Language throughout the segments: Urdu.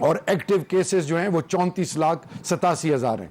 اور ایکٹیو کیسز جو ہیں وہ 34,87,000 ہیں.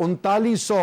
3,900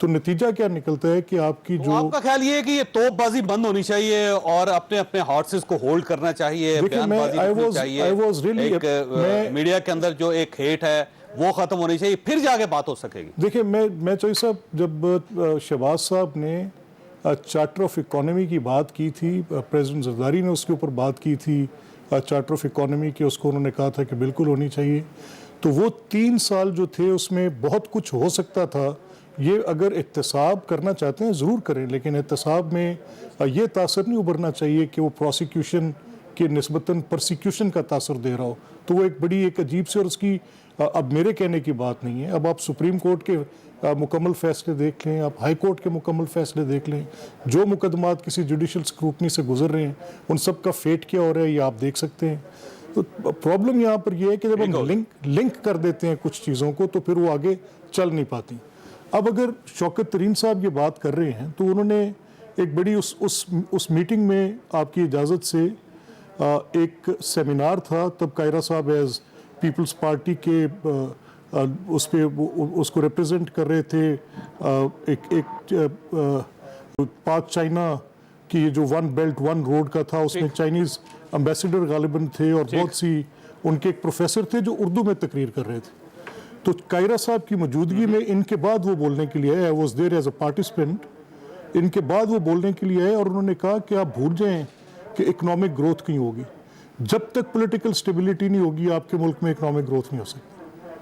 تو نتیجہ کیا نکلتا ہے کہ آپ کی جو آپ کا خیال یہ ہے کہ یہ توپ بازی بند ہونی چاہیے اور اپنے اپنے ہارسز کو ہولڈ کرنا چاہیے, بیان بازی رکھنی چاہیے, میڈیا کے اندر جو ایک ہیٹ ہے وہ ختم ہونی چاہیے, پھر جا کے بات ہو سکے گی. دیکھیں میں چوہی صاحب, جب شہباز صاحب نے چارٹر آف اکانومی کی بات کی تھی, پریزیڈنٹ زرداری نے اس کے اوپر بات کی تھی چارٹر آف اکانومی کی, اس کو انہوں نے کہا تھا کہ بالکل ہونی چاہیے, تو وہ 3 سال جو تھے اس میں بہت کچھ ہو سکتا تھا. یہ اگر احتساب کرنا چاہتے ہیں ضرور کریں, لیکن احتساب میں یہ تاثر نہیں ابھرنا چاہیے کہ وہ پروسیکیوشن کے نسبتاً پرسیکیوشن کا تاثر دے رہا ہو. تو وہ ایک بڑی ایک عجیب سے, اور اس کی اب میرے کہنے کی بات نہیں ہے, اب آپ سپریم کورٹ کے مکمل فیصلے دیکھ لیں, آپ ہائی کورٹ کے مکمل فیصلے دیکھ لیں, جو مقدمات کسی جوڈیشل اسکروٹنی سے گزر رہے ہیں ان سب کا فیٹ کیا ہو رہا ہے یہ آپ دیکھ سکتے ہیں. تو پرابلم یہاں پر یہ ہے کہ جب ہم لنک کر دیتے ہیں کچھ چیزوں کو تو پھر وہ آگے چل نہیں پاتی. اب اگر شوکت ترین صاحب یہ بات کر رہے ہیں تو انہوں نے ایک بڑی اس میٹنگ میں آپ کی اجازت سے ایک سیمینار تھا, تب کائرہ صاحب ایز پیپلز پارٹی کے اس پہ اس کو ریپرزینٹ کر رہے تھے, ایک پاک چائنا کی جو 1 بیلٹ 1 روڈ کا تھا, اس میں چائنیز امبیسڈر غالباً تھے اور بہت سی ان کے ایک پروفیسر تھے جو اردو میں تقریر کر رہے تھے. تو کائرہ صاحب کی موجودگی میں ان کے بعد وہ بولنے کے لیے آئے, I was there as a participant, ان کے بعد وہ بولنے کے لیے آئے اور انہوں نے کہا کہ آپ بھول جائیں کہ اکنامک گروتھ کہیں ہوگی, جب تک پولیٹیکل سٹیبلٹی نہیں ہوگی آپ کے ملک میں اکنامک گروتھ نہیں ہو سکتی.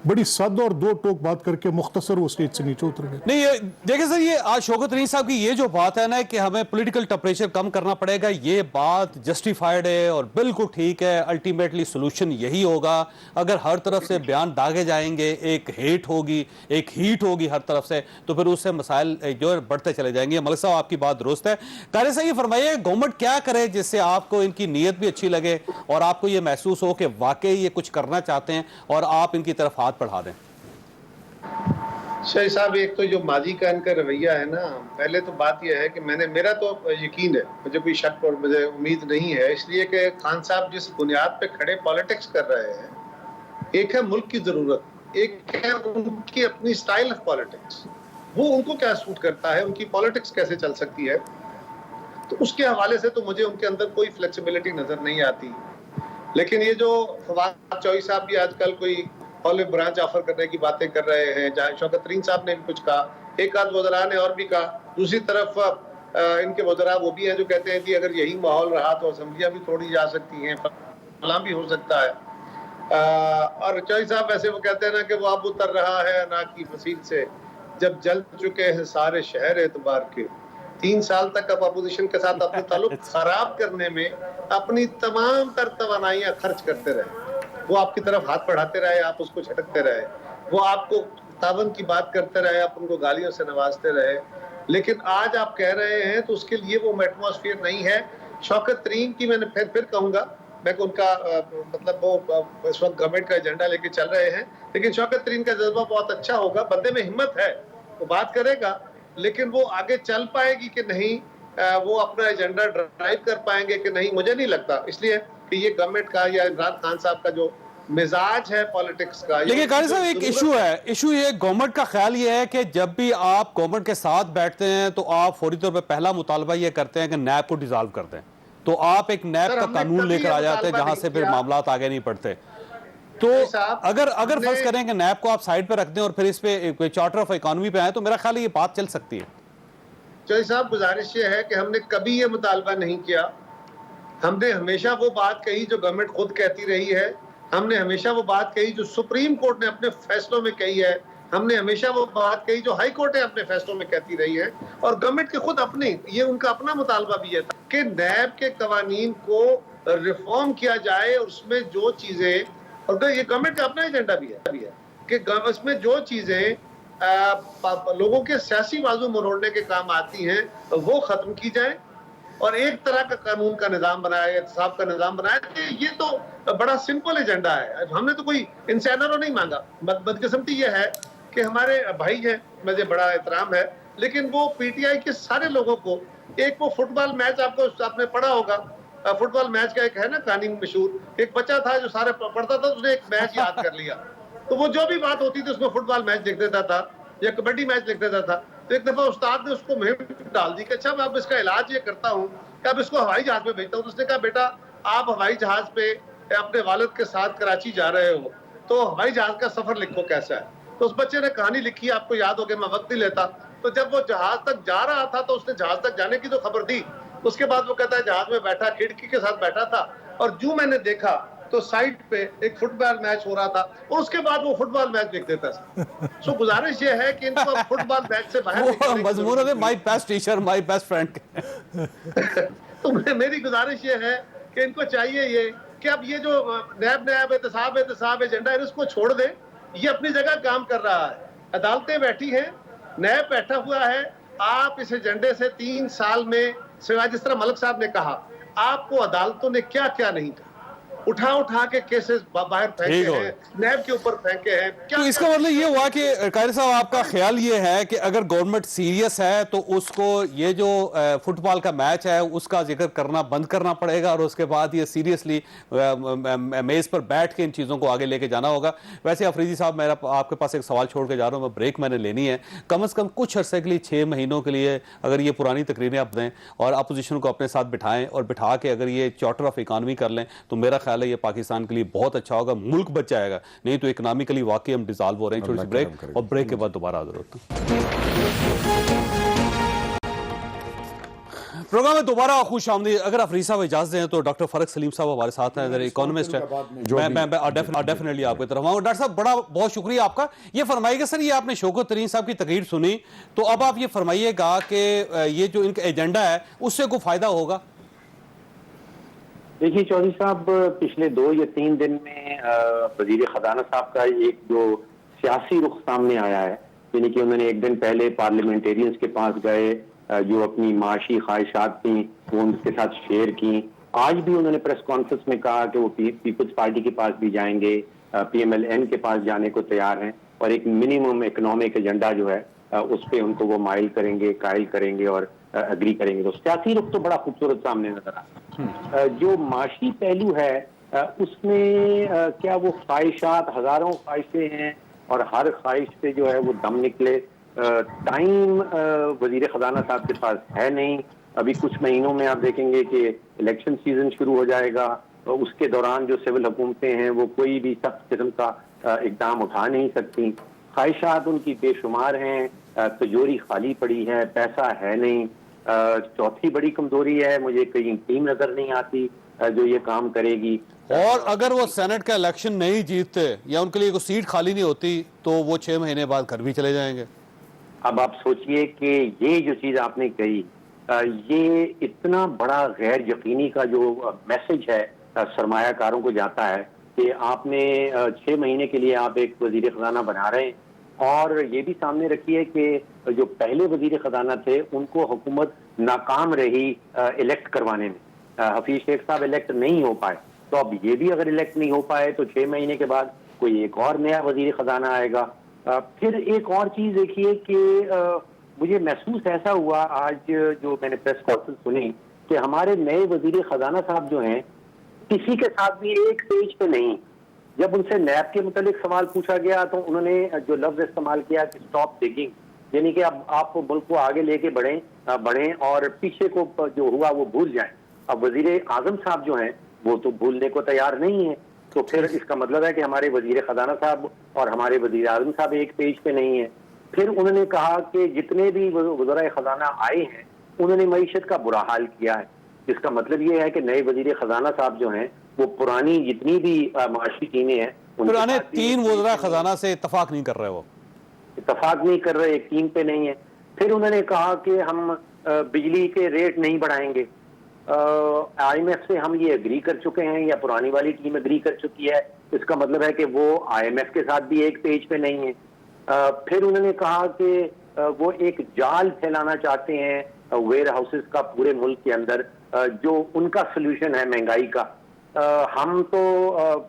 بڑی سادہ اور 2 ٹوک بات کر کے مختصر وہ اسٹیج سے نیچے اتر گئے. نہیں دیکھیں سر, یہ آج شوکت ترین صاحب کی یہ جو بات ہے نا کہ ہمیں پولیٹیکل ٹمپریچر کم کرنا پڑے گا, یہ بات جسٹیفائیڈ ہے اور بالکل ٹھیک ہے. الٹیمیٹلی سولوشن یہی ہوگا. اگر ہر طرف سے بیان داغے جائیں گے, ایک ہیٹ ہوگی, ایک ہیٹ ہوگی ہر طرف سے, تو پھر اس سے مسائل جو بڑھتے چلے جائیں گے. ملک صاحب آپ کی بات درست ہے. قاری صاحب یہ فرمائیے گورنمنٹ کیا کرے جس سے آپ کو ان کی نیت بھی اچھی لگے اور آپ کو یہ محسوس ہو کہ واقعی یہ کچھ کرنا چاہتے ہیں اور آپ ان کی طرف ہاتھ بڑھا دیں. شاہی صاحب, ایک تو جو ماضی کا ان کا رویہ ہے نا, پہلے تو بات یہ ہے کہ میرا تو یقین ہے, مجھے کوئی شک اور مجھے امید نہیں ہے, اس لیے کہ خان صاحب جس بنیاد پہ کھڑے پالیٹکس کر رہے ہیں, ایک ہے ملک کی ضرورت, ایک ہے ان کی اپنی سٹائل آف پالیٹکس, وہ ان کو کیا سوٹ کرتا ہے, ان کی پالیٹکس کیسے چل سکتی ہے. تو اس کے حوالے سے تو مجھے ان کے اندر کوئی فلیکسیبلٹی نظر نہیں آتی. لیکن یہ جو فواد چوہی صاحب بھی آج کل کوئی آلو برانچ آفر کرنے کی باتیں کر رہے ہیں, جہاں شوکت ترین صاحب نے بھی کچھ کہا, ایک آدھ وزراء نے اور بھی کہا, دوسری طرف ان کے وزراء وہ بھی ہیں جو کہتے ہیں کہ اگر یہی ماحول رہا تو اسمبلیاں بھی توڑی جا سکتی ہیں, فلاں بھی ہو سکتا ہے. اور چوہی صاحب ویسے وہ کہتے ہیں نا کہ وہ اب اتر رہا ہے انا کی فصیل سے, جب جل چکے ہیں سارے شہر اعتبار کے. 3 سال تک اب اپوزیشن کے ساتھ اپنے تعلق خراب کرنے میں اپنی تمام تر توانائیاں خرچ کرتے رہے. وہ آپ کی طرف ہاتھ بڑھاتے رہے, آپ اس کو جھٹکتے رہے, وہ آپ کو تعاون کی بات کرتے رہے, آپ ان کو گالیوں سے نوازتے رہے. لیکن آج آپ کہہ رہے ہیں تو اس کے لیے وہ ایٹماسفیئر نہیں ہے. شوکت ترین کی میں نے پھر کہوں گا, میں ان کا مطلب وہ اس وقت گورنمنٹ کا ایجنڈا لے کے چل رہے ہیں, لیکن شوکت ترین کا جذبہ بہت اچھا ہوگا, بندے میں ہمت ہے, وہ بات کرے گا, لیکن وہ آگے چل پائے گی کہ نہیں, وہ اپنا ایجنڈا ڈرائیو کر پائیں گے کہ نہیں, مجھے نہیں لگتا. اس لیے کہ یہ گورنمنٹ کا یا عمران خان صاحب کا جو مزاج ہے پالیٹکس کا. لیکن قاری صاحب ایک ایشو یہ گورنمنٹ کا خیال یہ ہے کہ جب بھی آپ گورنمنٹ کے ساتھ بیٹھتے ہیں تو آپ فوری طور پہ پہلا مطالبہ یہ کرتے ہیں کہ نیب کو ڈیزالو کر دیں, تو آپ ایک نیب کا قانون لے کر آ جاتے ہیں جہاں سے پھر معاملات آگے نہیں پڑتے. تو اگر فرض کریں کہ نیب کو آپ سائڈ پہ رکھ دیں اور پھر اس پہ چارٹر آف اکانومی پہ آئیں تو میرا خیال ہے یہ بات چل سکتی ہے. چوہی صاحب, گزارش یہ ہے کہ ہم نے کبھی یہ مطالبہ نہیں کیا. ہم نے ہمیشہ وہ بات کہی جو گورنمنٹ خود کہتی رہی ہے, ہم نے ہمیشہ وہ بات کہی جو سپریم کورٹ نے اپنے فیصلوں میں کہی ہے, ہم نے ہمیشہ وہ بات کہی جو ہائی کورٹ نے اپنے فیصلوں میں کہتی رہی ہے, اور گورنمنٹ کے خود اپنے یہ ان کا اپنا مطالبہ بھی ہے کہ نیب کے قوانین کو ریفارم کیا جائے, اور اس میں جو چیزیں, اور یہ گورنمنٹ کا اپنا ایجنڈا بھی ہے کہ اس میں جو چیزیں لوگوں کے سیاسی بازو مروڑنے کے کام آتی ہیں وہ ختم کی جائیں, اور ایک طرح کا قانون کا نظام بنایا, احتساب کا نظام بنایا. یہ تو بڑا سمپل ایجنڈا ہے, ہم نے تو کوئی انسینروں نہیں مانگا. بدقسمتی یہ ہے کہ ہمارے بھائی ہیں, مجھے بڑا احترام ہے, لیکن وہ پی ٹی آئی کے سارے لوگوں کو, ایک وہ فٹ بال میچ آپ نے پڑھا ہوگا, فٹ بال میچ کا ایک ہے نا کہانی مشہور, ایک بچہ تھا جو سارے پڑھتا تھا, اس نے ایک میچ یاد کر لیا, تو وہ جو بھی بات ہوتی تھی اس میں فٹ بال میچ لکھ دیتا تھا یا کبڈی میچ لکھ دیتا تھا. تو ایک دفعہ استاد نے اس کو مہم ڈال دی کہ اچھا میں اب اس کا علاج یہ کرتا ہوں کہ اب اس کو ہوائی جہاز پہ بھیجتا ہوں. تو اس نے کہا بیٹا آپ ہوائی جہاز پہ اپنے والد کے ساتھ کراچی جا رہے ہو تو ہوائی جہاز کا سفر لکھو کیسا ہے. تو اس بچے نے کہانی لکھی, آپ کو یاد ہو گیا, میں وقت نہیں لیتا. تو جب وہ جہاز تک جا رہا تھا تو اس نے جہاز تک جانے کی تو خبر دی. اس کے بعد وہ کہتا ہے جہاز میں بیٹھا, کھڑکی کے ساتھ بیٹھا تھا, اور جو میں نے دیکھا تو سائٹ پہ ایک فٹ بال میچ ہو رہا تھا, اور اس کے بعد وہ فٹ بال میچ دیکھ دیتا تھا. سو گزارش یہ ہے کہ ان کو فٹ بال میچ سے باہر وہ مضمون ہے my best teacher my best friend. تو میری گزارش یہ ہے کہ ان کو چاہیے یہ کہ اب یہ جو نیب احتساب ایجنڈا ہے اس کو چھوڑ دیں. یہ اپنی جگہ کام کر رہا ہے, عدالتیں بیٹھی ہیں, نیب بیٹھا ہوا ہے. آپ اس ایجنڈے سے 3 سال میں سوائے جس طرح ملک صاحب نے کہا, آپ کو عدالتوں نے کیا کیا نہیں کہا, اٹھا کے کیسز باہر پھینکے ہیں, نیب کے اوپر پھینکے ہیں. تو اس کا مطلب یہ ہوا کہ قاری صاحب آپ کا خیال یہ ہے کہ اگر گورنمنٹ سیریس ہے تو اس کو یہ جو فٹ بال کا میچ ہے اس کا ذکر کرنا بند کرنا پڑے گا, اور اس کے بعد یہ سیریسلی میز پر بیٹھ کے ان چیزوں کو آگے لے کے جانا ہوگا. ویسے افریدی صاحب میرا آپ کے پاس ایک سوال چھوڑ کے جا رہا ہوں, میں بریک میں نے لینی ہے. کم از کم کچھ عرصے کے لیے 6 مہینوں کے لیے اگر یہ پرانی تقریریں آپ دیں اور اپوزیشن کو اپنے ساتھ بٹھائیں اور بٹھا کے اگر یہ چارٹر آف اکانومی کر لیں تو میرا خیال ہے یہ پاکستان کے لیے بہت اچھا ہوگا, ملک بچ جائے گا. نہیں تو اکنامکلی واقعی ہم ڈیزالو ہو رہے ہیں. چھوٹی سی بریک, اور بریک کے بعد دوبارہ حاضر ہوتا ہوں. پروگرام میں دوبارہ خوش آمدید. اگر افریدی صاحب اجازت دیں تو ڈاکٹر فرق سلیم صاحب ہمارے ساتھ ہیں, اکانومسٹ ہیں. میں ڈیفینیٹلی آپ کی طرف آؤں. ڈاکٹر صاحب بڑا بہت شکریہ آپ کا. یہ فرمائیے گا سر, یہ آپ نے شوکت ترین صاحب کی تقریر سنی, تو اب آپ یہ فرمائیے گا کہ یہ جو ان کا ایجنڈا ہے اس سے کوئی فائدہ ہوگا؟ دیکھیے چودھری صاحب, پچھلے 2 یا 3 دن میں وزیر خزانہ صاحب کا ایک جو سیاسی رخ سامنے آیا ہے, یعنی کہ انہوں نے ایک دن پہلے پارلیمنٹیرینز کے پاس گئے, جو اپنی معاشی خواہشات تھیں وہ ان کے ساتھ شیئر کی. آج بھی انہوں نے پریس کانفرنس میں کہا کہ وہ پیپلز پارٹی کے پاس بھی جائیں گے, پی ایم ایل این کے پاس جانے کو تیار ہیں, اور ایک منیمم اکنامک ایجنڈا جو ہے اس پہ ان کو وہ مائل کریں گے, قائل کریں گے اور اگری کریں گے. تو سیاسی رخ تو بڑا خوبصورت سامنے نظر آتا ہے. جو معاشی پہلو ہے اس میں کیا وہ خواہشات, ہزاروں خواہشیں ہیں اور ہر خواہش پہ جو ہے وہ دم نکلے, ٹائم وزیر خزانہ صاحب کے پاس ہے نہیں. ابھی کچھ مہینوں میں آپ دیکھیں گے کہ الیکشن سیزن شروع ہو جائے گا, اس کے دوران جو سول حکومتیں ہیں وہ کوئی بھی سخت قسم کا اقدام اٹھا نہیں سکتی. خواہشات ان کی بے شمار ہیں, تجوری خالی پڑی ہے, پیسہ ہے نہیں. چوتھی بڑی کمزوری ہے, مجھے کہیں ٹیم نظر نہیں آتی جو یہ کام کرے گی. اور اگر وہ سینٹ کا الیکشن نہیں جیتتے یا ان کے لیے کوئی سیٹ خالی نہیں ہوتی تو وہ 6 مہینے بعد گھر بھی چلے جائیں گے. اب آپ سوچئے کہ یہ جو چیز آپ نے کہی, یہ اتنا بڑا غیر یقینی کا جو میسج ہے سرمایہ کاروں کو جاتا ہے کہ آپ نے 6 مہینے کے لیے آپ ایک وزیر خزانہ بنا رہے ہیں, اور یہ بھی سامنے رکھیے کہ جو پہلے وزیر خزانہ تھے ان کو حکومت ناکام رہی الیکٹ کروانے میں. حفیظ شیخ صاحب الیکٹ نہیں ہو پائے, تو اب یہ بھی اگر الیکٹ نہیں ہو پائے تو 6 مہینے کے بعد کوئی ایک اور نیا وزیر خزانہ آئے گا. پھر ایک اور چیز دیکھیے کہ مجھے محسوس ایسا ہوا آج جو میں نے پریس کانفرنس سنی کہ ہمارے نئے وزیر خزانہ صاحب جو ہیں کسی کے ساتھ بھی ایک پیج پہ نہیں. جب ان سے نیب کے متعلق سوال پوچھا گیا تو انہوں نے جو لفظ استعمال کیا کہ اسٹاپ ڈگنگ, یعنی کہ اب آپ ملک کو آگے لے کے بڑھیں اور پیچھے کو جو ہوا وہ بھول جائیں. اب وزیر اعظم صاحب جو ہیں وہ تو بھولنے کو تیار نہیں ہیں, تو پھر اس کا مطلب ہے کہ ہمارے وزیر خزانہ صاحب اور ہمارے وزیر اعظم صاحب ایک پیج پہ نہیں ہیں. پھر انہوں نے کہا کہ جتنے بھی وزرائے خزانہ آئے ہیں انہوں نے معیشت کا برا حال کیا ہے. جس کا مطلب یہ ہے کہ نئے وزیر خزانہ صاحب جو ہیں وہ پرانی جتنی بھی معاشی ٹیمیں ہیں پرانے 3 وزراء خزانہ سے اتفاق نہیں کر رہے, وہ اتفاق نہیں کر رہے, ایک ٹیم پہ نہیں ہے. پھر انہوں نے کہا کہ ہم بجلی کے ریٹ نہیں بڑھائیں گے. آئی ایم ایف سے ہم یہ اگری کر چکے ہیں یا پرانی والی ٹیم اگری کر چکی ہے, اس کا مطلب ہے کہ وہ آئی ایم ایف کے ساتھ بھی ایک پیج پہ نہیں ہے. پھر انہوں نے کہا کہ وہ ایک جال پھیلانا چاہتے ہیں ویئر ہاؤسز کا پورے ملک کے اندر, جو ان کا سلوشن ہے مہنگائی کا. ہم تو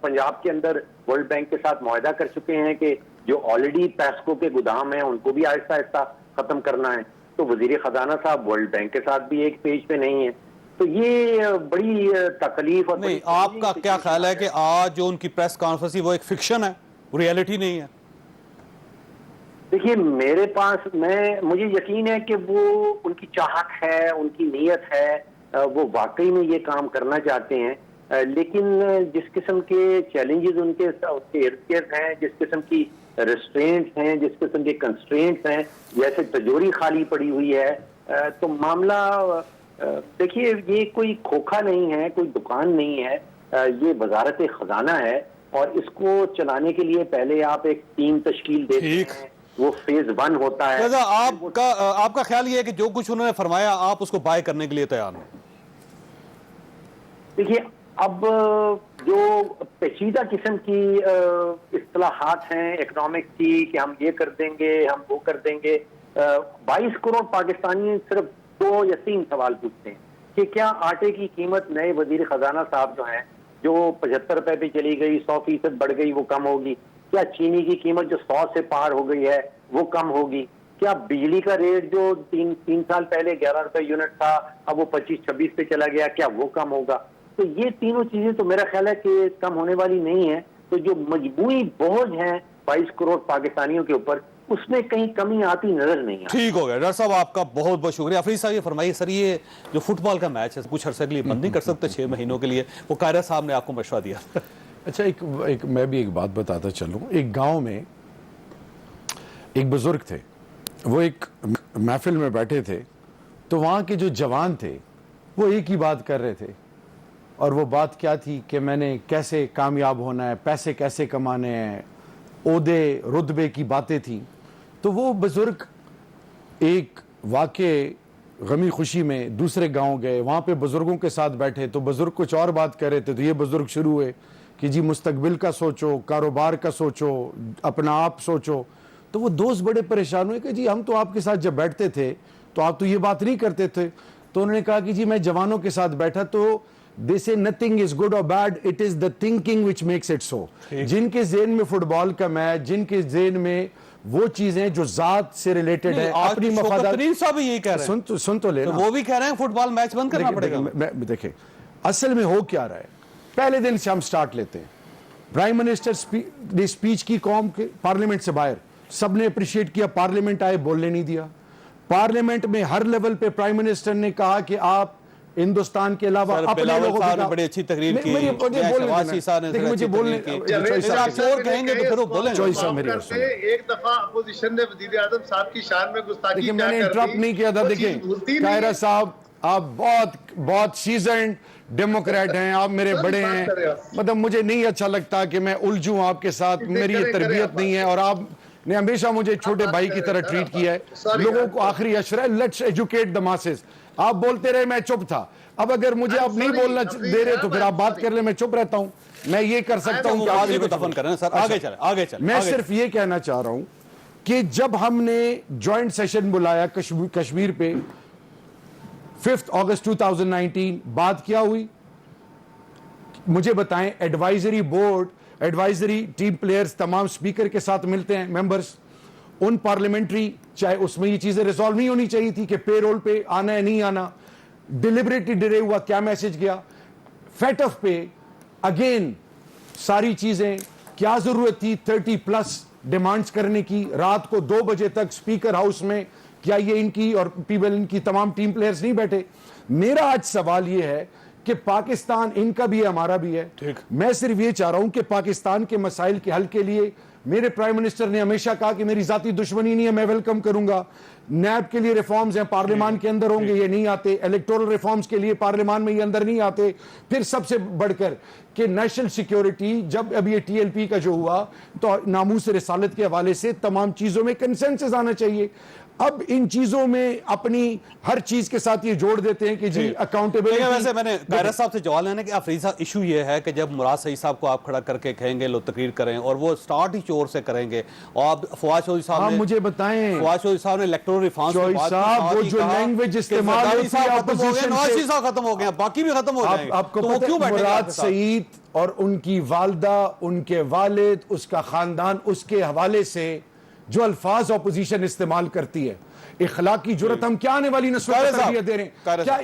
پنجاب کے اندر ورلڈ بینک کے ساتھ معاہدہ کر چکے ہیں کہ جو آلریڈی پیسکو کے گودام ہیں ان کو بھی آہستہ آہستہ ختم کرنا ہے. تو وزیر خزانہ صاحب ورلڈ بینک کے ساتھ بھی ایک پیج پہ نہیں ہے. تو یہ بڑی تکلیف اور نہیں, آپ کا کیا خیال ہے کہ آج جو ان کی پریس کانفرنس وہ ایک فکشن ہے, ریئلٹی نہیں ہے؟ دیکھیے میرے پاس مجھے یقین ہے کہ وہ ان کی چاہت ہے, ان کی نیت ہے, وہ واقعی میں یہ کام کرنا چاہتے ہیں, لیکن جس قسم کے چیلنجز ان کے ارد گرد ہیں, جس قسم کی ریسٹرینٹس ہیں, جس قسم کے کنسٹرینٹس ہیں, جیسے تجوری خالی پڑی ہوئی ہے, تو معاملہ دیکھیے یہ کوئی کھوکھا نہیں ہے, کوئی دکان نہیں ہے, یہ وزارت خزانہ ہے, اور اس کو چلانے کے لیے پہلے آپ ایک ٹیم تشکیل دیتے ہیں, وہ فیز 1 ہوتا ہے. آپ کا خیال یہ ہے کہ جو کچھ انہوں نے فرمایا آپ اس کو بائے کرنے کے لیے تیار ہیں؟ دیکھیے اب جو پیچیدہ قسم کی اصطلاحات ہیں اکنامک کی کہ ہم یہ کر دیں گے, ہم وہ کر دیں گے, 22 کروڑ پاکستانی صرف 2 یا 3 سوال پوچھتے ہیں کہ کیا آٹے کی قیمت نئے وزیر خزانہ صاحب جو ہیں جو 75 روپے پہ چلی گئی 100% بڑھ گئی وہ کم ہوگی؟ کیا چینی کی قیمت جو 100 سے پار ہو گئی ہے وہ کم ہوگی؟ کیا بجلی کا ریٹ جو 3 سال پہلے 11 روپے یونٹ تھا اب وہ 25-26 پہ چلا گیا, کیا وہ کم ہوگا؟ تو یہ تینوں چیزیں تو میرا خیال ہے کہ کم ہونے والی نہیں ہیں. تو جو مجموعی بوجھ ہیں 22 کروڑ پاکستانیوں کے اوپر, اس میں کہیں کمی آتی نظر نہیں آتی. ٹھیک ہو گیا ڈاکٹر صاحب, آپ کا بہت بہت شکریہ. افریدی صاحب یہ فرمائیے سر, یہ جو فٹ بال کا میچ ہے کچھ عرصے کے لیے بند نہیں کر سکتے 6 مہینوں کے لیے؟ وہ قائرہ صاحب نے آپ کو مشورہ دیا. اچھا میں بھی ایک بات بتاتا چلوں. ایک گاؤں میں ایک بزرگ تھے, وہ ایک محفل میں بیٹھے تھے, تو وہاں کے جو جوان تھے وہ ایک ہی بات کر رہے تھے, اور وہ بات کیا تھی کہ میں نے کیسے کامیاب ہونا ہے, پیسے کیسے کمانے ہیں, عہدے رتبے کی باتیں تھیں. تو وہ بزرگ ایک واقع غمی خوشی میں دوسرے گاؤں گئے, وہاں پہ بزرگوں کے ساتھ بیٹھے تو بزرگ کچھ اور بات کر رہے تھے, تو یہ بزرگ شروع ہوئے کہ جی مستقبل کا سوچو, کاروبار کا سوچو, اپنا آپ سوچو. تو وہ دوست بڑے پریشان ہوئے کہ جی ہم تو آپ کے ساتھ جب بیٹھتے تھے تو آپ تو یہ بات نہیں کرتے تھے. تو انہوں نے کہا کہ جی میں جوانوں کے ساتھ بیٹھا تو they say nothing is good or bad, it is the thinking which makes it so. جن کے ذہن میں فٹ بال کا میچ, جن کے ذہن میں وہ چیزیں جو ذات سے ریلیٹڈ ہے, اپنی مفادات. صاحب یہی کہہ رہے ہیں, سن تو لے, وہ بھی کہہ رہے ہیں فٹ بال میچ بند کرنا پڑے گا. دیکھیں اصل میں ہو کیا رہا ہے, پہلے دن سے ہم سٹارٹ لیتے ہیں, پرائم منسٹر نے سپیچ کی قوم کے پارلیمنٹ سے باہر, سب نے اپریشیٹ کیا, پارلیمنٹ آئے بولنے نہیں دیا. پارلیمنٹ میں ہر لیول پہ پرائم منسٹر نے کہا کہ آپ ہندوستان کے علاوہ اپنے لوگوں نے بڑی اچھی تقریر کی, مجھے بولنے ایک دفعہ اپوزیشن نے وزیر اعظم صاحب کی شان میں گستاخی میں نے انٹرپٹ نہیں کیا تھا. دیکھیں قائرہ صاحب آپ بہت سیزنڈ ڈیموکریٹ ہیں, آپ میرے بڑے ہیں, مطلب مجھے نہیں اچھا لگتا کہ میں الجھوں آپ کے ساتھ, میری یہ تربیت نہیں ہے, اور آپ نے ہمیشہ مجھے چھوٹے بھائی کی طرح ٹریٹ کیا ہے. لوگوں کو آخری اشرہ لیٹس ایجوکیٹ the masses. آپ بولتے رہے, میں چپ تھا. اب اگر مجھے آپ نہیں بولنا دے رہے تو پھر آپ بات کر لیں, میں چپ رہتا ہوں. میں یہ کر سکتا ہوں کہ میں صرف یہ کہنا چاہ رہا ہوں کہ جب ہم نے جوائنٹ سیشن بلایا کشمیر پہ 5 اگست 2019, بات کیا ہوئی مجھے بتائیں. Advisory board, advisory team players تمام سپیکر کے ساتھ ملتے ہیں, ممبرز ان پارلیمنٹری, چاہے اس میں یہ چیزیں ریزالو نہیں ہونی چاہیے تھی کہ پے رول پہ آنا ہے نہیں آنا, ڈیلیبریٹلی ڈیلے ہوا, کیا میسج گیا. فیٹ آف پہ اگین ساری چیزیں, کیا ضرورت تھی 30+ ڈیمانڈز کرنے کی رات کو 2 بجے تک سپیکر ہاؤس میں, کیا یہ ان کی اور پیپل ان کی تمام ٹیم پلیئرز نہیں بیٹھے. میرا آج سوال یہ ہے کہ پاکستان ان کا بھی ہے ہمارا بھی ہے. میں صرف یہ چاہ رہا ہوں کہ پاکستان کے مسائل کے حل کے لیے میرے پرائم منسٹر نے ہمیشہ کہا کہ میری ذاتی دشمنی نہیں ہے, میں ویلکم کروں گا. نیب کے لیے ریفارمز ہیں, پارلیمان کے اندر ہوں گے, یہ نہیں آتے. الیکٹورل ریفارمز کے لیے پارلیمان میں یہ اندر نہیں آتے. پھر سب سے بڑھ کر کہ نیشنل سیکیورٹی, جب اب یہ ٹی ایل پی کا جو ہوا تو ناموس رسالت کے حوالے سے تمام چیزوں میں کنسنسس آنا چاہیے. اب ان چیزوں میں اپنی ہر چیز کے ساتھ یہ جوڑ دیتے ہیں کہ جی اکاؤنٹیبلٹی. ویسے میں نے قائرہ صاحب سے جواب لینا کہ افریدی صاحب ایشو یہ ہے کہ جب مراد سعید صاحب کو آپ کھڑا کر کے کہیں گے لو تقریر کریں, اور وہ سٹارٹ ہی چور سے کریں گے, اور فواد چودھری صاحب نے مجھے بتائیں, فواد چودھری صاحب نے الیکٹورل ریفارمز چودھری صاحب وہ جو لینگویج استعمال ہوتی ہے اپوزیشن سے, ختم ہو گیا, باقی بھی ختم ہو جائیں گے. آپ کو پتہ ہے مراد سعید اور ان کی والدہ, ان کے والد, اس کا خاندان, اس کے حوالے سے جو الفاظ اپوزیشن استعمال کرتی ہے, اخلاقی جرت ہم کیا آنے والی نسلوں کو تربیت دے رہے ہیں؟ کیا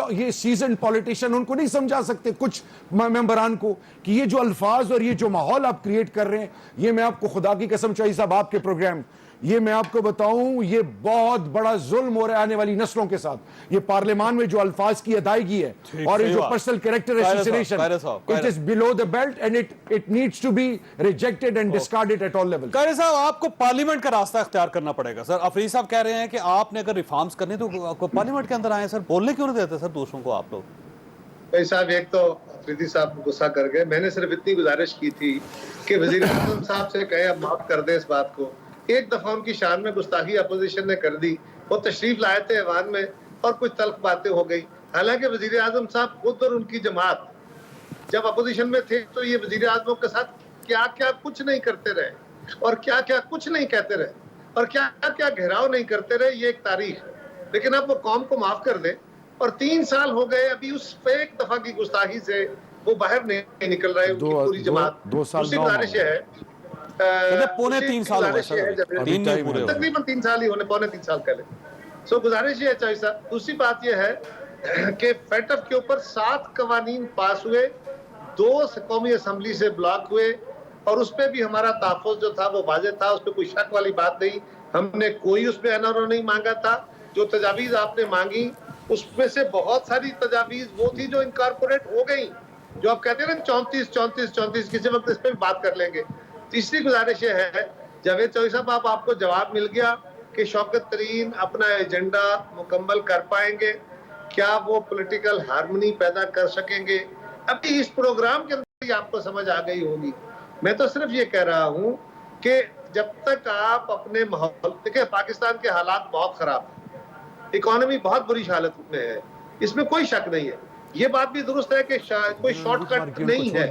یہ سیزنڈ پولیٹیشین ان کو نہیں سمجھا سکتے کچھ ممبران کو کہ یہ جو الفاظ اور یہ جو ماحول آپ کریٹ کر رہے ہیں, یہ میں آپ کو خدا کی قسم چاہیے صاحب آپ کے پروگرام, یہ میں آپ کو بتاؤں یہ بہت بڑا ظلم ہو رہا ہے آنے والی نسلوں کے ساتھ. یہ پارلیمان میں جو الفاظ کی ادائیگی ہے اور یہ جو personal character assassination, it is below the belt and it needs to be rejected and discarded at all levels. قاری صاحب آپ کو پارلیمنٹ کا راستہ اختیار کرنا پڑے گا. سر افریدی صاحب کہہ رہے ہیں کہ آپ نے اگر ریفارمز کرنے تو پارلیمنٹ کے اندر آئے. سر بولنے کیوں نہیں دیتے سر دوسروں کو آپ لوگ؟ بھائی صاحب ایک تو افریدی صاحب غصہ کر گئے. میں نے صرف اتنی گزارش کی تھی کہ وزیر اعظم صاحب سے کہے اب معاف کر دیں اس بات کو. ایک دفعہ ان کی شان میں گستاخی اپوزیشن نے کر دی. وہ تشریف لائے تھے ایوان میں اور کچھ تلخ باتیں ہو گئی. حالانکہ وزیر اعظم صاحب خود اور ان کی جماعت جب اپوزیشن میں تھے تو یہ وزیر اعظموں کے ساتھ کیا کیا کچھ نہیں کرتے رہے اور کیا کیا کچھ نہیں کہتے رہے اور کیا کیا گھیراؤ نہیں کرتے رہے. یہ ایک تاریخ. لیکن اب وہ قوم کو معاف کر دیں. اور 3 سال ہو گئے ابھی اس ایک دفعہ کی گستاخی سے وہ باہر نہیں نکل رہے ان کی پوری جماعت. دوسری گزارش یہ ہے پونے 3 سال ہو گئے, تقریباً 3 سال ہی ہونے, پونے 3 سال پہلے. سو گزارش یہ ہے چوہی صاحب. دوسری بات یہ ہے کہ فیٹف کے اوپر 7 قوانین پاس ہوئے, 2 قومی اسمبلی سے بلاک ہوئے اور اس پہ بھی ہمارا تحفظ جو تھا وہ واضح تھا. اس پہ کوئی شک والی بات نہیں. ہم نے کوئی اس پہ NRO نہیں مانگا تھا. جو تجاویز آپ نے مانگی اس میں سے بہت ساری تجاویز وہ تھی جو انکارپوریٹ ہو گئی. جو آپ کہتے ہیں نا 34 کسی وقت اس پہ بھی بات کر لیں گے. تیسری گزارش یہ ہے جاوید چوہی صاحب آپ کو جواب مل گیا کہ شوکت ترین اپنا ایجنڈا مکمل کر پائیں گے. کیا وہ پولیٹیکل ہارمنی پیدا کر سکیں گے؟ ابھی اس پروگرام کے اندر ہی آپ کو سمجھ آ گئی ہوگی. میں تو صرف یہ کہہ رہا ہوں کہ جب تک آپ اپنے ماحول دیکھیں, پاکستان کے حالات بہت خراب ہیں, اکانومی بہت بری حالت میں ہے, اس میں کوئی شک نہیں ہے. یہ بات بھی درست ہے کہ کوئی شارٹ کٹ نہیں ہے.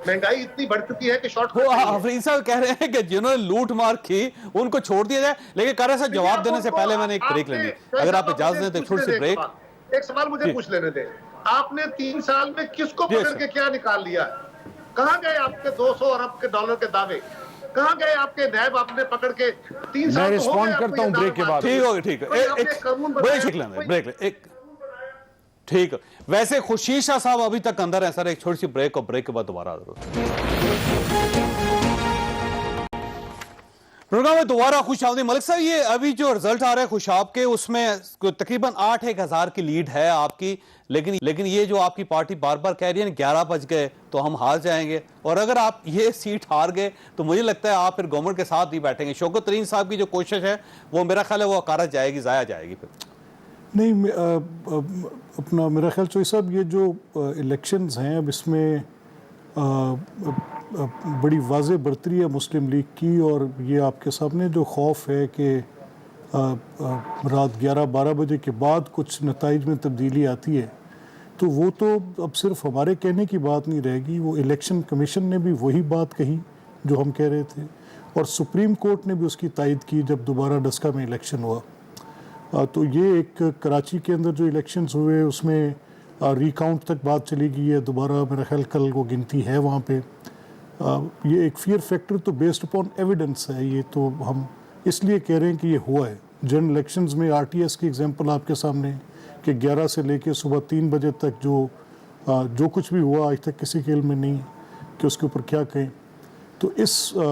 مہنگائی اتنی بڑھ چکی ہے کہ شارٹ کٹ. حفیظ صاحب کہہ رہے ہیں کہ جنہوں نے لوٹ مار کی ان کو چھوڑ دیا جائے. لیکن کہہ رہے ہیں جواب دینے سے پہلے میں نے ایک بریک لینی, اگر آپ اجازت دیں تو چھوٹی سی بریک. ایک سوال مجھے پوچھ لینے دیں. آپ نے 3 سال میں کس کو پکڑ کے کیا نکال لیا؟ کہاں گئے آپ کے 200 ارب کے ڈالر کے دعوے؟ کہاں گئے آپ کے نیب آپ نے پکڑ کے 3 سال؟ میں رسپونڈ کرتا ہوں بریک کے بعد. ٹھیک ہوگی, ٹھیک ہے, بریک. ٹھیک ہے. ویسے خورشید شاہ صاحب ابھی تک اندر ہیں سر. ایک چھوٹی سی بریک اور بریک کے بعد دوبارہ پروگرام میں دوبارہ خوش آمدید. ملک صاحب یہ ابھی جو رزلٹ آ رہے ہیں خوشاب کے اس میں تقریباً 8-1,000 کی لیڈ ہے آپ کی. لیکن یہ جو آپ کی پارٹی بار بار کہہ رہی ہے 11 بج گئے تو ہم ہار جائیں گے, اور اگر آپ یہ سیٹ ہار گئے تو مجھے لگتا ہے آپ پھر گورنمنٹ کے ساتھ ہی بیٹھیں گے. شوکت ترین صاحب کی جو کوشش ہے وہ میرا خیال ہے وہ اکارت جائے گی, ضائع جائے گی. پھر نہیں, اپنا میرا خیال چوہی صاحب یہ جو الیکشنز ہیں اب اس میں بڑی واضح برتری ہے مسلم لیگ کی, اور یہ آپ کے سامنے جو خوف ہے کہ رات 11-12 بجے کے بعد کچھ نتائج میں تبدیلی آتی ہے تو وہ تو اب صرف ہمارے کہنے کی بات نہیں رہے گی. وہ الیکشن کمیشن نے بھی وہی بات کہی جو ہم کہہ رہے تھے, اور سپریم کورٹ نے بھی اس کی تائید کی جب دوبارہ ڈسکا میں الیکشن ہوا. تو یہ ایک کراچی کے اندر جو الیکشنز ہوئے اس میں ری کاؤنٹ تک بات چلی گئی ہے. دوبارہ میرا خیال کل وہ گنتی ہے وہاں پہ. یہ ایک فیئر فیکٹر تو بیسڈ اپون ایویڈنس ہے. یہ تو ہم اس لیے کہہ رہے ہیں کہ یہ ہوا ہے. جنرل الیکشنز میں RTS کی ایگزامپل آپ کے سامنے کہ 11 سے لے کے صبح 3 بجے تک جو کچھ بھی ہوا آج تک کسی کے علم میں نہیں کہ اس کے اوپر کیا کہیں. تو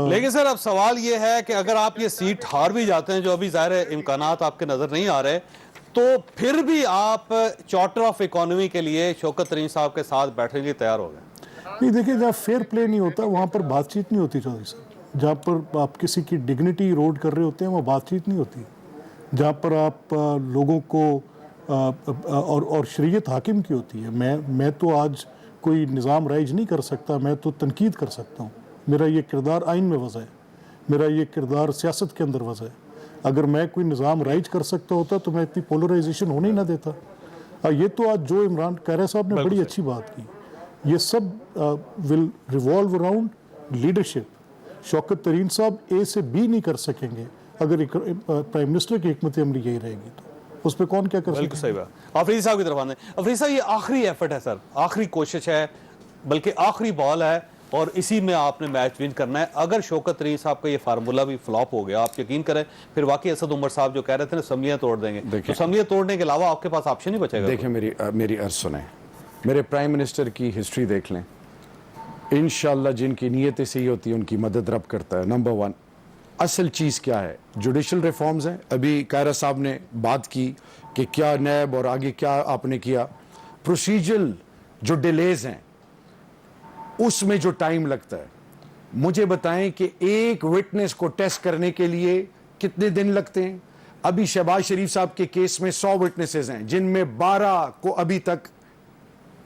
لیکن سر اب سوال یہ ہے کہ اگر آپ یہ سیٹ ہار بھی جاتے ہیں, جو ابھی ظاہر امکانات آپ کے نظر نہیں آ رہے, تو پھر بھی آپ چارٹر آف اکانومی کے لیے شوکت ترین صاحب کے ساتھ بیٹھنے کے لیے تیار ہو گئے؟ نہیں, دیکھیں جہاں فیئر پلے نہیں ہوتا وہاں پر بات چیت نہیں ہوتی چودھری صاحب. جہاں پر آپ کسی کی ڈگنیٹی ایروڈ کر رہے ہوتے ہیں وہ بات چیت نہیں ہوتی. جہاں پر آپ لوگوں کو اور شریعت حاکم کی ہوتی ہے. میں تو آج کوئی نظام رائج نہیں کر سکتا, میں تو تنقید کر سکتا ہوں. میرا یہ کردار آئین میں وضع ہے, میرا یہ کردار سیاست کے اندر وضع ہے. اگر میں کوئی نظام رائج کر سکتا ہوتا تو میں اتنی پولرائزیشن ہونے ہی نہ دیتا. یہ تو آج جو عمران قیرہ صاحب نے بڑی اچھی بات کی, یہ سب ول ریوالو اراؤنڈ لیڈرشپ. شوکت ترین صاحب A سے B نہیں کر سکیں گے اگر پرائم منسٹر کی حکمت عملی یہی رہے گی, تو اس پہ کون کیا کر سکے. بالکل صحیح بات. افریدی صاحب کی طرف آنے. افریدی صاحب یہ آخری ایفرٹ ہے سر, آخری کوشش ہے, بلکہ آخری بال ہے, اور اسی میں آپ نے میچ ون کرنا ہے. اگر شوکت ترین صاحب کا یہ فارمولا بھی فلاپ ہو گیا, آپ یقین کریں پھر واقعی اسد عمر صاحب جو کہہ رہے تھے نا اسمبلیاں توڑ دیں گے, تو اسمبلیاں توڑنے کے علاوہ آپ کے پاس آپشن نہیں بچے گا. دیکھیں میری عرض سنیں, میرے پرائم منسٹر کی ہسٹری دیکھ لیں. انشاءاللہ جن کی نیتیں صحیح ہوتی ہیں ان کی مدد رب کرتا ہے. نمبر 1. اصل چیز کیا ہے؟ جوڈیشل ریفارمز ہیں. ابھی قائرہ صاحب نے بات کی کہ کیا نیب اور آگے کیا آپ نے کیا. پروسیجرل جو ڈیلیز ہیں اس میں جو ٹائم لگتا ہے، مجھے بتائیں کہ ایک وٹنس کو ٹیسٹ کرنے کے لیے کتنے دن لگتے ہیں؟ ابھی شہباز شریف صاحب کے کیس میں 100 وٹنسز ہیں جن میں 12 کو ابھی تک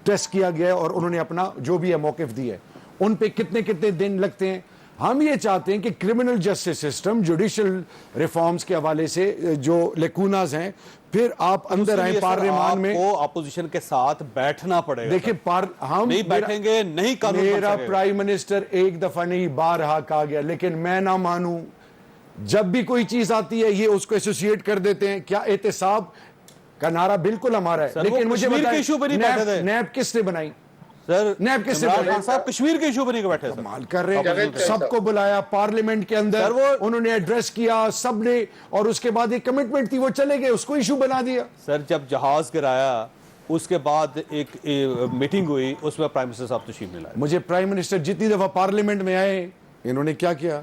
ٹیسٹ کیا گیا ہے اور انہوں نے اپنا جو بھی ہے موقف دیا ہے. ان پہ کتنے کتنے دن لگتے ہیں؟ ہم یہ چاہتے ہیں کہ criminal justice system judicial reforms کے حوالے سے جو لیکوناز ہیں، پھر آپ اندر آئیں پارلیمان میں. کو اپوزیشن کے ساتھ بیٹھنا پڑے گا. دیکھیں ہم نہیں بیٹھیں گے، نہیں قانون بن میرا سکے گا. پرائم منسٹر ایک دفعہ نہیں بارہا کہا گیا، لیکن میں نہ مانوں. جب بھی کوئی چیز آتی ہے یہ اس کو ایسوسیٹ کر دیتے ہیں. کیا احتساب کا نعرہ بالکل ہمارا ہے، لیکن مجھے بتائیں نیب کس نے بنائی؟ سر نیب کس نے عمران بنائی؟ خان صاحب کشمیر کے ایشو پر نہیں بیٹھے. کمال کر رہے ہیں. سب کو بلایا پارلیمنٹ کے اندر، انہوں نے ایڈریس کیا سب نے، اور اس کے بعد ایک کمٹمنٹ تھی وہ چلے گئے، اس کو ایشو بنا دیا. سر جب جہاز گرایا اس کے بعد ایک میٹنگ ہوئی، اس میں پرائم منسٹر صاحب تشریف نہیں لائے. مجھے پرائم منسٹر جتنی دفعہ پارلیمنٹ میں آئے انہوں نے کیا کیا؟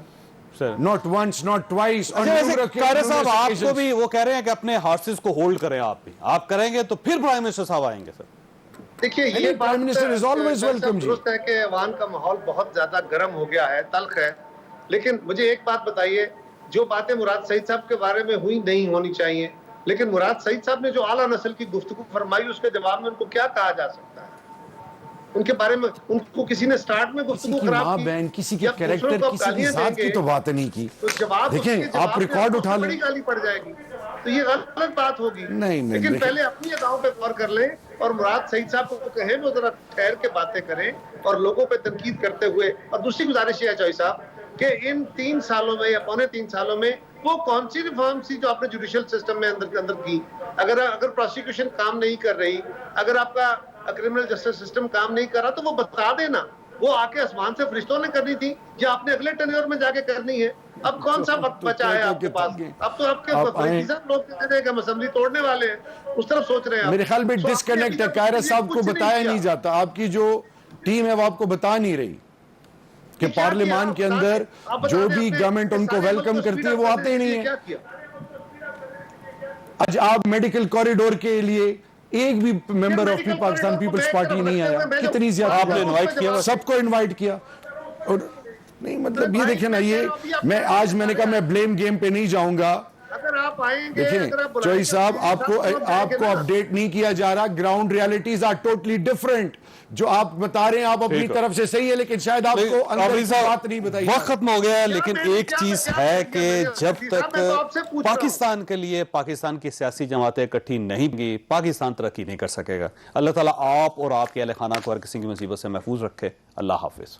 Sir not once not twice. Kaira صاحب آپ کو بھی وہ کہہ رہے ہیں کہ اپنے ہارسز کو ہولڈ کریں. آپ بھی آپ کریں گے تو پھر پرائم منسٹر صاحب آئیں گے. سر دیکھیے یہ prime minister is always welcome. جی درست ہے کہ ایوان کا ماحول بہت زیادہ گرم ہو گیا ہے، تلخ ہے، لیکن مجھے ایک بات بتائیے، جو باتیں مراد سعید صاحب کے بارے میں ہوئی نہیں ہونی چاہیے، لیکن مراد سعید صاحب نے جو اعلیٰ نسل کی گفتگو فرمائی اس کے جواب میں ان کو کیا کہا جا سکتا ہے؟ ان کے بارے میں ان کو کسی نے سٹارٹ میں کسی گفتگو کی خراب ماں کی، بہن، کسی کے یا کریکٹر، دوسروں کو کسی کی گالیاں ذات دیں کی گے، تو بات نہیں کی. تو جواب دیکھیں آپ ریکارڈ اٹھا لیں. بڑی گالی پڑ جائے گی تو یہ غلط بات ہوگی. نہیں لیکن پہلے اپنی اداؤں پہ غور کر لیں اور مراد سعید صاحب کو کہیں وہ ذرا ٹھہر کے باتیں کریں اور لوگوں پہ تنقید کرتے ہوئے. اور دوسری گزارش یہ ہے چوئی صاحب کہ ان 3 سالوں میں یا پونے 3 سالوں میں وہ کون سی ریفارم سی جو آپ نے جوڈیشل سسٹم میں اندر کی؟ اگر پروسیکیوشن کام نہیں کر رہی، اگر آپ کا کرمنل جسٹس سسٹم کام نہیں کر رہا تو وہ بتا دینا. وہ آ کے آسمان سے فرشتوں نے کرنی تھی یا آپ نے اگلے ٹینیور میں جا کے کرنی ہے؟ اب کون سا وقت بچا ہے آپ کے پاس؟ اب تو آپ کے لوگ کہتے ہیں کہ ہم اسمبلی توڑنے والے ہیں، اس طرف سوچ رہے ہیں. میرے خیال میں ڈسکنیکٹ ہے. قائرہ صاحب کو بتایا نہیں جاتا، آپ کی جو ٹیم ہے وہ آپ کو بتا نہیں رہی کہ پارلیمان کے اندر جو بھی گورنمنٹ ان کو ویلکم کرتی ہے وہ آتے ہی نہیں ہیں. آج آپ میڈیکل کوریڈور کے لیے ایک بھی ممبر آف پاکستان پیپلز پارٹی نہیں آیا. کتنی زیادہ آپ نے انوائٹ کیا، سب کو انوائٹ کیا. اور نہیں مطلب یہ دیکھیں نا، یہ میں نے کہا میں بلیم گیم پہ نہیں جاؤں گا. اگر آپ آئیں گے، دیکھیں چوئی صاحب آپ کو اپڈیٹ نہیں کیا جا رہا. Ground realities are totally different. جو آپ بتا رہے ہیں آپ اپنی طرف سے صحیح ہے، لیکن شاید آپ کو اندر کی بات نہیں بتائی. وقت ختم ہو گیا ہے، لیکن ایک چیز ہے کہ جب تک پاکستان کے لیے پاکستان کی سیاسی جماعتیں اکٹھی نہیں گی، پاکستان ترقی نہیں کر سکے گا. اللہ تعالیٰ آپ اور آپ کے اہل خانہ کو ہر کسی کی مصیبت سے محفوظ رکھے. اللہ حافظ.